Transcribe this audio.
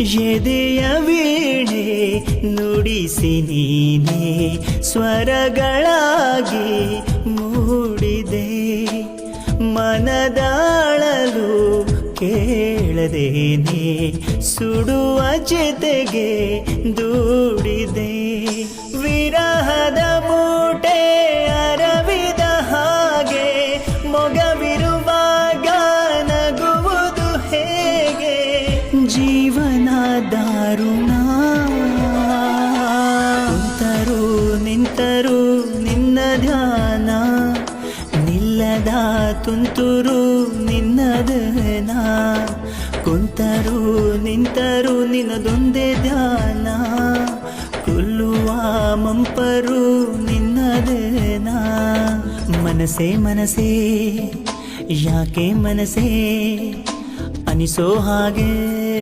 ಎದೆಯ ವೀಣೆ ನುಡಿಸಿ ನೀನೆ ಸ್ವರಗಳಾಗಿ ಮೂಡಿದೆ. ಮನದಾಳಲು ಕೇಳದೇನೆ ಸುಡುವ ಜೊತೆಗೆ ದೂಡಿದೆ. ವಿರಹದ ಮೂಟೆ ಅರವಿದ ಹಾಗೆ ಮೊಗವಿರುವಾಗ ನಗುವುದು ಹೇಗೆ? ಜೀವನ ದಾರುಣ. ಕುಂತರೂ ನಿಂತರೂ ನಿನ್ನ ಧ್ಯಾನ, ನಿಲ್ಲದ ತುಂತುರು ನಿನ್ನದನ. ಕುಂತರೂ ನಿಂತರೂ ನಿನ್ನದೊಂದೇ ಧ್ಯಾನ, ಕೊಲ್ಲುವ ಮಂಪರು ನಿನ್ನದನ. ಮನಸೇ ಮನಸೇ ಯಾಕೆ ಮನಸೇ ಅನಿಸೋ ಹಾಗೆ